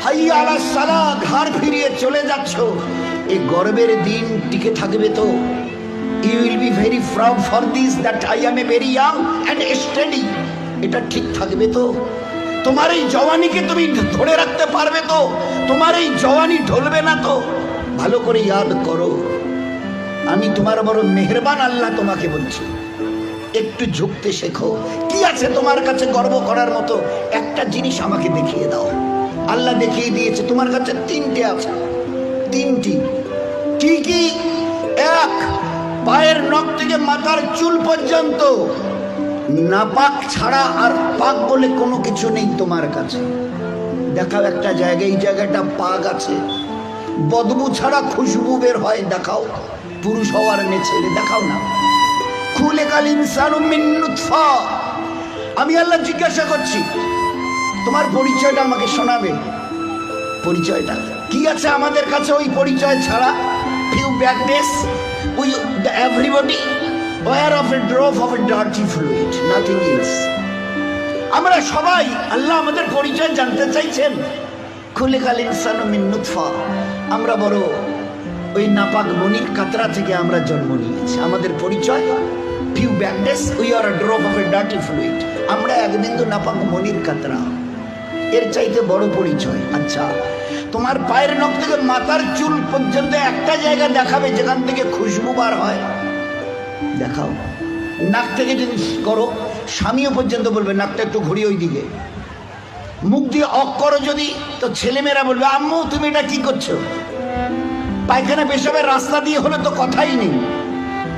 হাইয়া আলাস সালাহ, ঘাড় ফিরিয়ে চলে যাচ্ছ, এই গর্বের দিন টিকে থাকবে তো? You will be very proud for this that I am a very young and steady. এটা ঠিক থাকবে তো? তোমার এই জওয়ানিকে তুমি ধরে রাখতে পারবে তো? তোমার এই জওয়ানি ঢলবে না তো? ভালো করে ইয়াদ করো, আমি তোমার বড় মেহেরবান আল্লাহ তোমাকে বলছি, একটু ঝুঁকতে শেখো। কি আছে তোমার কাছে গর্ব করার মতো? একটা জিনিস আমাকে দেখিয়ে দাও। আল্লাহ দেখিয়ে দিয়েছে তোমার কাছে তিনটে আছে, তিনটি। কি কি? এক, পায়ের নখ থেকে মাথার চুল পর্যন্ত নাপাক ছাড়া আর পাক বলে কোনো কিছু নেই তোমার কাছে। দেখাও একটা জায়গায়, এই জায়গাটা পাক আছে, বদবু ছাড়া খুশবু বের হয়, দেখাও। পুরুষ হওয়ার মেয়ে ছেলে, দেখাও না। খুলিকাল ইনসানু মিন নুতফা। আমি আল্লাহ জিজ্ঞাসা করছি, তোমার পরিচয়টা আমাকে শোনাবে। পরিচয়টা কি আছে আমাদের কাছে ওই পরিচয় ছাড়া? Few back days we everybody were of a drop of a dirty fluid, nothing else. আমরা সবাই, আল্লাহ আমাদের পরিচয় জানতে চাইছেন। খুলিকাল ইনসানু মিন নুতফা, আমরা বড় ওই নাপাক মনির কাতরা থেকে আমরা জন্ম নিয়েছি। আমাদের পরিচয় few back days we are A drop of a dirty fluid, আমরা এক বিন্দু নাপাক মনির কাতরা। এর চাইতে বড় পরিচয়? আচ্ছা, তোমার পায়ের নখ থেকে মাথার চুল পর্যন্ত একটা জায়গা দেখাবে যেখান থেকে খুশবু বার হয়, দেখাও। নাক থেকে যদি করো, স্বামীও পর্যন্ত বলবে নাকটা একটু ঘুরিয়ে ওই দিকে। মুখ দিয়ে অক করো যদি, তো ছেলেমেয়েরা বলবে আম্মু তুমি এটা কি করছো? পায়খানা পেশাবের রাস্তা দিয়ে হলে তো কথাই নেই।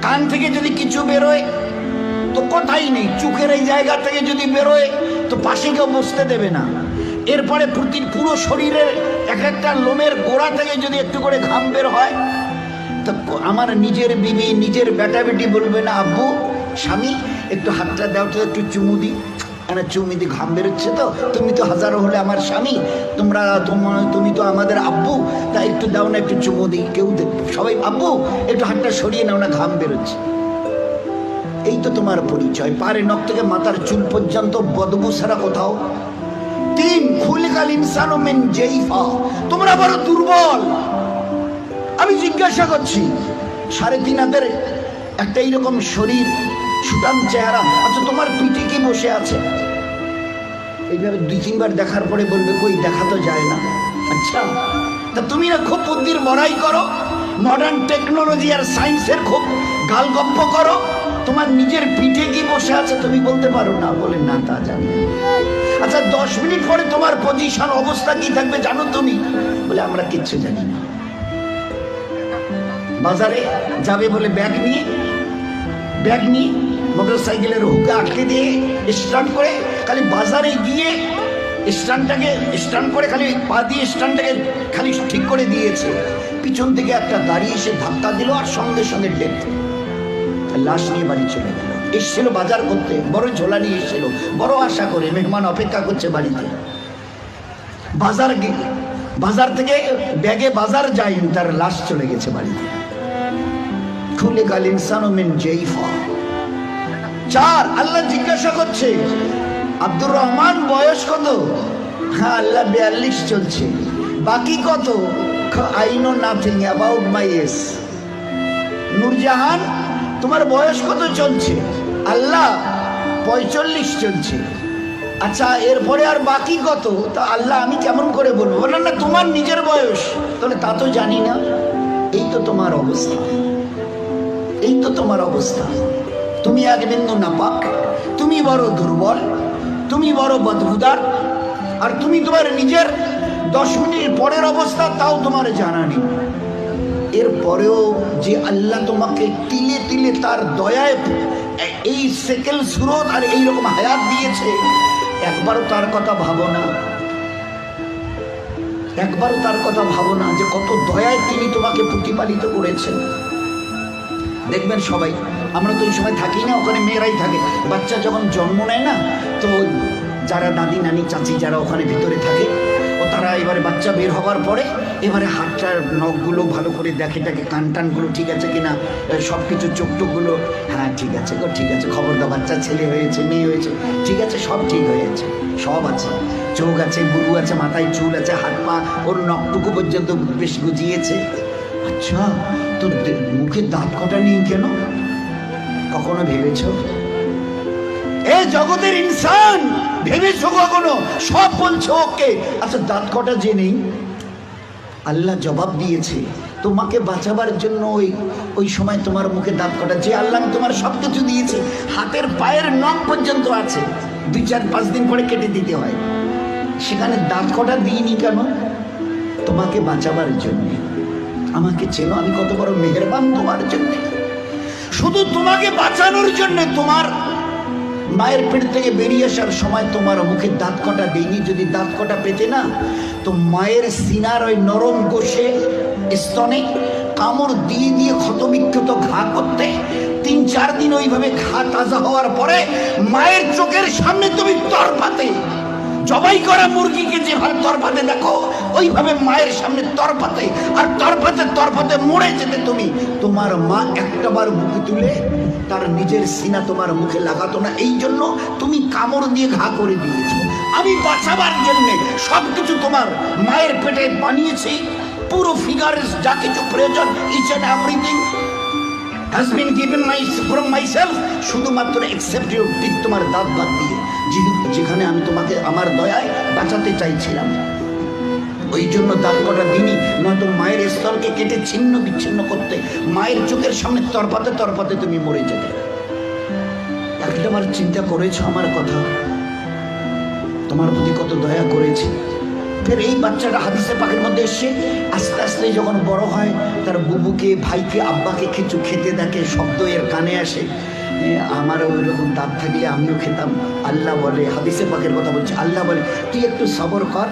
কান থেকে যদি কিছু বেরোয় তো কথাই নেই। চোখের এই জায়গা থেকে যদি বেরোয় তো পাশে কেউ বসতে দেবে না। এরপরে পুরো শরীরের এক একটা লোমের গোড়া থেকে যদি একটু করে ঘাম বের হয়, তো আমার নিজের বিবি, নিজের বেটা বেটি বলবে না আব্বু, স্বামী একটু হাতটা দাও তো, একটু চুমু দিই। চুমু দি, ঘাম বেরোচ্ছে তো, তুমি তো হাজারো হলে আমার স্বামী, তুমি তো আমাদের আব্বু, তা একটু দাও না, একটু চুমু দিই। কেউ সবাই আব্বু একটু হাতটা সরিয়ে নাও না, ঘাম বেরোচ্ছে। এই তো তোমার পরিচয়, পারে নখ থেকে মাথার চুল পর্যন্ত বদবু ছাড়া কোথাও। তিন, খুলিকাল ইনসানু মিন জাইফা, তোমরা বড় দুর্বল। আমি জিজ্ঞাসা করছি, 3.5 হাতের একটা এইরকম শরীর, সুটাম চেহারা, আচ্ছা তোমার পিঠে কি বসে আছে? এইভাবে 2-3 বার দেখার পরে বলবে কই, দেখা তো যায় না। আচ্ছা, তা তুমি না খুব বুদ্ধির বড়াই করো, মডার্ন টেকনোলজি আর সায়েন্সের খুব গালগপ্প করো, তোমার নিজের পিঠে কি বসে আছে তুমি বলতে পারো না? বলে না, তা জানি। আচ্ছা 10 মিনিট পরে তোমার পজিশন অবস্থা কি থাকবে জানো তুমি? বলে আমরা কিচ্ছু জানি না। বাজারে যাবে বলে ব্যাগ নিয়ে মোটর সাইকেলের হুকে আটকে দিয়ে স্টার্ট করে, খালি বাজারে গিয়ে স্ট্যান্ড করে খালি পা দিয়ে স্ট্যান্ডটাকে খালি ঠিক করে দিয়েছে, পিছন থেকে একটা গাড়ি এসে ধাক্কা দিল আর সঙ্গে সঙ্গে ডেথ। লাশ নিয়ে বাড়ি চলে গেল। এসছিল বাজার করতে, বড় ঝোলা নিয়ে এসছিল, বড় আশা করে মেহমান অপেক্ষা করছে বাড়িতে। বাজার থেকে ব্যাগে বাজার যায়নি, তার লাশ চলে গেছে বাড়িতে। খুলিকাল ইনসানু মিন জাইফা। 4, আল্লাহ জিজ্ঞাসা করছে আব্দুর রহমান বয়স কত? হ্যাঁ আল্লাহ 42 চলছে। বাকি কত? I know nothing about my age. Nurjahan তোমার বয়স কত চলছে? আল্লাহ 45 চলছে। আচ্ছা এরপরে আর বাকি কত? তা আল্লাহ আমি কেমন করে বলবো? বললেন না তোমার নিজের বয়স। তাহলে তা তো জানি না। এই তো তোমার অবস্থা, এই তো তোমার অবস্থা। তুমি এক বিন্দু নাপাক, তুমি বড় দুর্বল, তুমি বড় বদবুদার, আর তুমি তোমার নিজের 10 মিনিট পরের অবস্থা তাও তোমার জানা নেই। এরপরেও যে আল্লাহ তোমাকে তিলে তিলে তার দয়ায় এই সেকেল সুরত আর এইরকম হায়াত দিয়েছে, একবারও তার কথা ভাবো না। একবারও তার কথা ভাবো না যে কত দয়ায় তিনি তোমাকে প্রতিপালিত করেছেন। দেখবেন সবাই, আমরা তো ওই সময় থাকি না, ওখানে মেয়েরাই থাকে। বাচ্চা যখন জন্ম নেয় না, তো যারা দাদি নানি চাচি যারা ওখানে ভিতরে থাকে, ও তারা এবারে বাচ্চা বাচ্চা বের হবার পরে এবারে হাতটার নখগুলো ভালো করে দেখে টাকে, কান টানগুলো ঠিক আছে কিনা, সব কিছু চোখ টোকগুলো, হ্যাঁ ঠিক আছে গো ঠিক আছে, খবর দাও বাচ্চা ছেলে হয়েছে মেয়ে হয়েছে ঠিক আছে, সব ঠিক হয়েছে, সব আছে, চোখ আছে, বুড়ু আছে, মাথায় চুল আছে, হাত পা ওর নখটুকু পর্যন্ত বেশ গুজিয়েছে। আচ্ছা তোর মুখে দাঁত কটা নেই কেন? কখনো ভেবেছ? এ জগতের ইনসান ভেবেছো কখনো? সব বলছো ওকে, আচ্ছা দাঁত কটা যে নেই? আল্লাহ জবাব দিয়েছে তোমাকে বাঁচাবার জন্য। ওই সময় তোমার মুখে দাঁত কটা, যে আল্লাহ তোমার সব কিছু দিয়েছে, হাতের পায়ের নখ পর্যন্ত আছে, 2-4-5 দিন পরে কেটে দিতে হয়, সেখানে দাঁত কটা দিইনি কেন? তোমাকে বাঁচাবার জন্যে। আমাকে চেনো আমি কত বড় মেহেরবান তোমার জন্যে, শুধু তোমাকে বাঁচানোর জন্যে। তোমার মায়ের পেট থেকে বেরিয়ে আসার সময় তোমার মুখে দাঁত কটা দেয়নি। যদি দাঁত কটা পেতে না, তো মায়ের সিনার ওই নরম গোশে স্তনে কামড় দিয়ে দিয়ে ক্ষতবিক্ষত ঘা করতে, 3-4 দিন ওইভাবে ঘা তাজা হওয়ার পরে মায়ের চোখের সামনে তুমি তরপাতে, জবাই করা মুরগিকে যেভাবে তরপাতে দেখো, ওইভাবে মায়ের সামনে তরপাতে, আর তরপাতে তরপাতে মরে যেতে তুমি। তোমার মা একটাবার মুখে তুলে তার নিজের সিনা তোমার মুখে লাগাতো না, এই জন্য তুমি কামড় দিয়ে ঘা করে দিয়েছো। আমি বাঁচাবার জন্যে সবকিছু তোমার মায়ের পেটে বানিয়েছি, পুরো ফিগারের যা কিছু প্রয়োজন, each and everything has been given from myself, শুধুমাত্র except your teeth, তোমার দাঁত বাদ দিয়ে, যেখানে আমি তোমাকে আমার দয়ায় বাঁচাতে চাইছিলাম, ওই জন্য দাঁত কটা দিনই, নয়তো মায়ের স্তরকে কেটে ছিন্ন বিচ্ছিন্ন করতে, মায়ের চোখের সামনে তরপাতে তরপাতে তুমি মরে যেতে। একটাবার চিন্তা করেছো আমার কথা? তোমার প্রতি কত দয়া করেছি। ফের এই বাচ্চাটা হাদিসে পাকের মধ্যে এসে আস্তে আস্তে যখন বড় হয়, তার বুবুকে, ভাইকে, আব্বাকে কিছু খেতে দেখে, শব্দ এর কানে আসে, আমারও ওই রকম দাঁত থাকলে আমিও খেতাম। আল্লাহ বলে, হাদিসে পাকের কথা বলছে, আল্লাহ বলে তুই একটু সবর কর,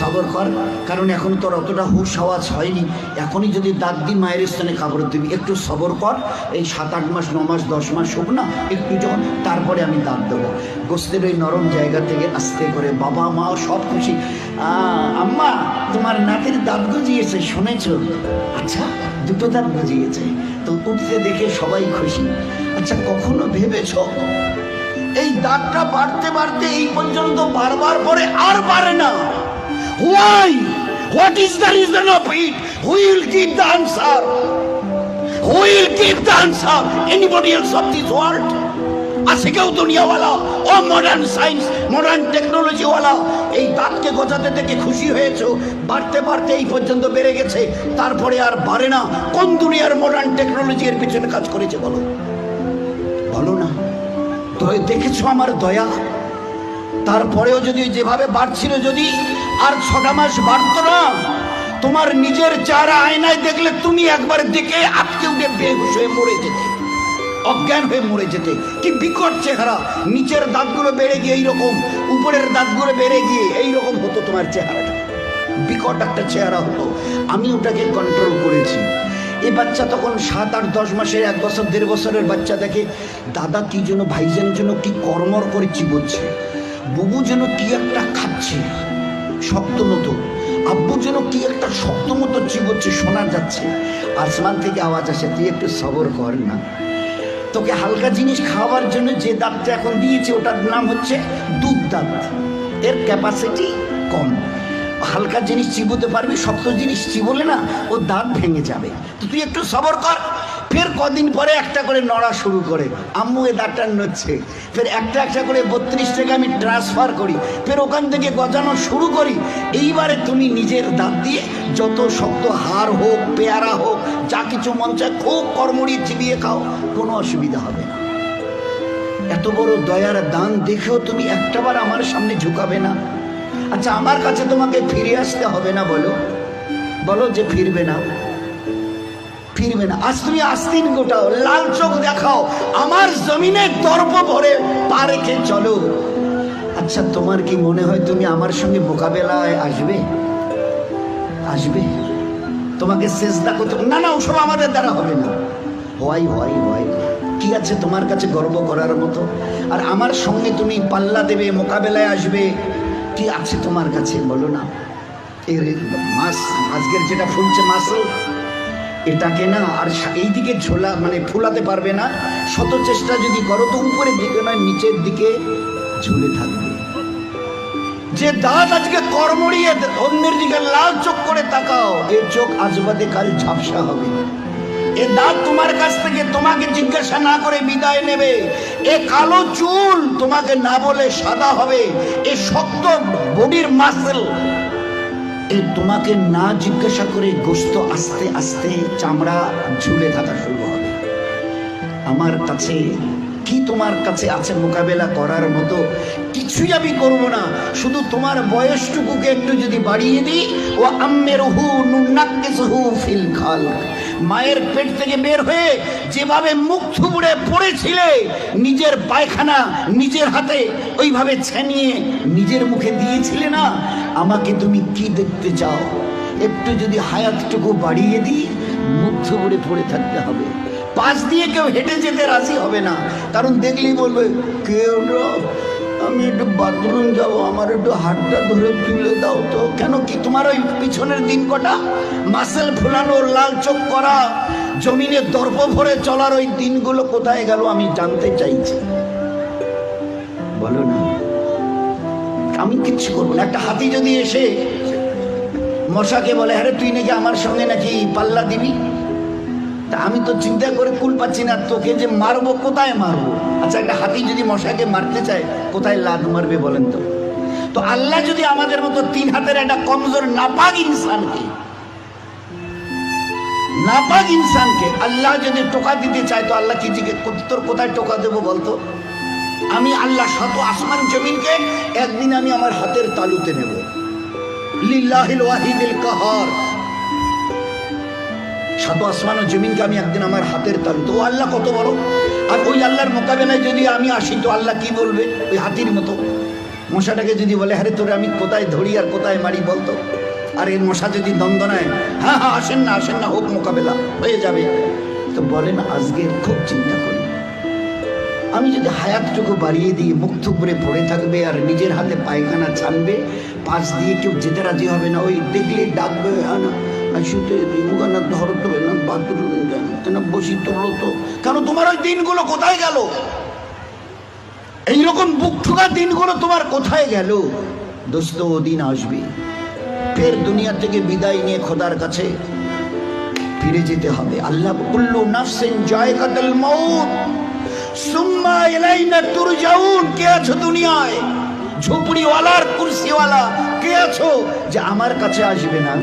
সবর কর, কারণ এখন তোর অতটা হুশ আওয়াজ হয়নি, এখনই যদি দাঁত দিয়ে মায়ের স্থানে কাপড় দিবি, একটু সবর কর, এই 7-8 মাস 9 মাস 10 মাস হোক না একটু, যখন তারপরে আমি দাঁত দেবো। গোস্তের ওই নরম জায়গা থেকে আস্তে করে বাবা মাও সব খুশি, আম্মা তোমার নাতির দাঁত গজিয়েছে শুনেছ? আচ্ছা 2টো দাঁত গজিয়েছে, তো উঠতে দেখে সবাই খুশি। আচ্ছা কখনো ভেবেছ এই দাঁতটা বাড়তে বাড়তে এই পর্যন্ত বারবার পরে আর বাড়ে না? Why? What is the reason of it? Who will give the answer? Who will give the answer? Anybody else of this world? আছে কেউ দুনিয়াওয়ালা, ও মডার্ন সায়েন্স মডার্ন টেকনোলজিওয়ালা, এই দাঁতকে গজাতে থেকে খুশি হয়েছো? বাড়তে বাড়তে এই পর্যন্ত বেড়ে গেছে, তারপরে আর বাড়ে না। কোন দুনিয়ার মডার্ন টেকনোলজি এর পিছনে কাজ করেছে বলো? বলো না। তো দেখেছো আমার দয়া? তারপরেও যদি যেভাবে বাড়ছিল, যদি আর 6টা মাস বাড়তো না, তোমার নিজের চেহারা আয়নায় দেখলে তুমি একবার দেখে আটকে উঠে বেহুশ হয়ে মরে যেতে, অজ্ঞান হয়ে মরে যেতে। কি বিকট চেহারা, নিচের দাঁতগুলো বেড়ে গিয়ে এইরকম, উপরের দাঁতগুলো বেড়ে গিয়ে এইরকম হতো তোমার চেহারাটা, বিকট একটা চেহারা হতো। আমি ওটাকে কন্ট্রোল করেছি। এই বাচ্চা তখন 7-8-10 মাসের, 1 বছর 1.5 বছরের বাচ্চা দেখে দাদা কি যেন, ভাইজান যেন কি কর্মর করে চিবোচ্ছে, বুবু যেন কি একটা খাচ্ছে শক্ত মতো, আব্বু যেন কি একটা শক্ত মতো চিবোচ্ছে, শোনা যাচ্ছে। আসমান থেকে আওয়াজ আসে, তুই একটু সবর কর না, তোকে হালকা জিনিস খাওয়ার জন্য যে দাঁতটা এখন দিয়েছে ওটার নাম হচ্ছে দুধ দাঁত, এর ক্যাপাসিটি কম, হালকা জিনিস চিবোতে পারবি, শক্ত জিনিস চিবোলে না ও দাঁত ভেঙে যাবে, তো তুই একটু সবর কর। ফের কদিন পরে একটা করে নড়া শুরু করে, আম্মু এ দাঁতটা নড়ছে, ফের একটা একটা করে 32 টাকা আমি ট্রান্সফার করি, ফের ওখান থেকে গজানো শুরু করি। এইবারে তুমি নিজের দাঁত দিয়ে যত শক্ত হাড় হোক, পেয়ারা হোক, যা কিছু মন চায় খুব কর্মড়ি চিবিয়ে খাও, কোনো অসুবিধা হবে না। এত বড় দয়ার দান দেখেও তুমি একটাবার আমার সামনে ঝুঁকাবে না? আচ্ছা আমার কাছে তোমাকে ফিরে আসতে হবে না? বলো বলো যে ফিরবে না, ফিরবে না। আজ তুমি আস্তিন গোটাও, লাল চোখ দেখাও, আমার জমিনে দর্প ভরে পা রেখে চলো। আচ্ছা তোমার কি মনে হয় তুমি আমার সঙ্গে মোকাবেলায় আসবে? আসবে? তোমাকে সেজদা করতে না, না ওসব আমাদের দ্বারা হবে না। হয় হয় হয়, কি আছে তোমার কাছে গর্ব করার মতো? আর আমার সঙ্গে তুমি পাল্লা দেবে, মোকাবেলায় আসবে, কি আছে তোমার কাছে বলো না? এর মাস আজকের যেটা ফুলছে মাসল, এটাকে না আর এইদিকে ঝোলা মানে ফুলাতে পারবে না। শত চেষ্টা যদি করো তো উপরের দিকে নয় নিচের দিকে ঝুলে থাকবে। যে দাঁত আজকে কর্মড়িয়ে অন্যের দিকে লাল চোখ করে তাকাও, এই চোখ আজ বাদে কাল ঝাপসা হবে। এ দাঁত তোমার কাছ থেকে তোমাকে জিজ্ঞাসা না করে বিদায় নেবে। এ কালো চুল তোমাকে না বলে সাদা হবে। এ শক্ত বডির মাসল এ তোমাকে না জিজ্ঞাসা করে গোস্ত আস্তে আস্তে চামড়া ঝুলে থাকা শুরু হবে। আমার কাছে কি তোমার কাছে আছে মোকাবেলা করার মতো? কিছুই আমি করব না, শুধু তোমার বয়সটুকুকে একটু যদি বাড়িয়ে দিই। ও আম্মেরহু নুনাক্কিসহু ফিল খালক, মায়ের পেট থেকে বের হয়ে যেভাবে মুখ থুবড়ে পড়েছিলে, নিজের পায়খানা নিজের হাতে ওইভাবে ছেনিয়ে নিজের মুখে দিয়েছিলে না, আমাকে তুমি কি দেখতে চাও? একটু যদি হায়াতটুকু বাড়িয়ে দিই, মুখ থুবড়ে পড়ে থাকতে হবে। পাশ দিয়ে কেউ হেঁটে যেতে রাজি হবে না, কারণ দেখলেই বলবে কেউ আমি একটু বাথরুম যাবো, আমার একটু হাতটা ধরে তুলে দাও তো। কেন কি তোমার ওই পিছনের দিন কটা মাসেল ফুলানো, লাল চোখ করা, জমিনে দর্প ভরে চলার ওই দিনগুলো কোথায় গেল আমি জানতে চাইছি। বলো না, আমি কিচ্ছু করবো না। একটা হাতি যদি এসে মশাকে বলে আরে তুই নাকি আমার সঙ্গে নাকি পাল্লা দিবি, তা আমি তো চিন্তা করে কুল পাচ্ছি না, তোকে যে মারবো কোথায় মারবো। আচ্ছা, একটা হাতি যদি মশাকে মারতে চায় কোথায় লাদ মারবে বলেন তো? তো আল্লাহ যদি আমাদের মতো 3 হাতের একটা কমজোর নাপাক ইনসানকে আল্লাহ যদি টোকা দিতে চায়, তো আল্লাহ কি জিজ্ঞেস তোর কোথায় টোকা দেবো বলতো? আমি আল্লাহ শত আসমান জমিনকে একদিন আমি আমার হাতের তালুতে নেব। লিল্লাহিল ওয়াহিদিল কাহার, শত আসমান ও জমিনকে আমি একদিন আমার হাতের তালুতে। ও আল্লাহ কত বড়! আর ওই আল্লাহর মোকাবেলায় যদি আমি আসি, তো আল্লাহ কি বলবে? ওই হাতির মতো মশাটাকে যদি বলে আরে তোরে আমি কোথায় ধরি আর কোথায় মারি বলতো? আর এর মশা যদি দ্বন্দ্ব নেয়, হ্যাঁ হ্যাঁ আসেন না হোক, মোকাবেলা হয়ে যাবে। তো বলেন, আজকে খুব চিন্তা করি, আমি যদি হায়াতটুকু বাড়িয়ে দিই, মুখ থুবড়ে পড়ে থাকবে আর নিজের হাতে পায়খানা ছানবে, পাশ দিয়ে কেউ যেতে রাজি হবে না। ওই দেখলে ডাকবে, হ্যাঁ না শুতে মুখানা ধরো তো না, বাথরুম না বসি তোলো তো। কেন তোমার ওই দিনগুলো কোথায় গেল? এইরকম বুক ঠুকা দিনগুলো তোমার কোথায় গেল? দোস্ত, ও দিন আসবে, ফের দুনিয়া থেকে বিদায় নিয়ে খোদার কাছে ফিরে যেতে হবে। আল্লাহ কুল্লু নাফসিন যায়কাতুল মাউত সুম্মা ইলাইনা তুরজাউন। কে আছো দুনিয়ায়? ঝুপড়িওয়ালার কুরসিওয়ালা কে আছো যে আমার কাছে আসবে না?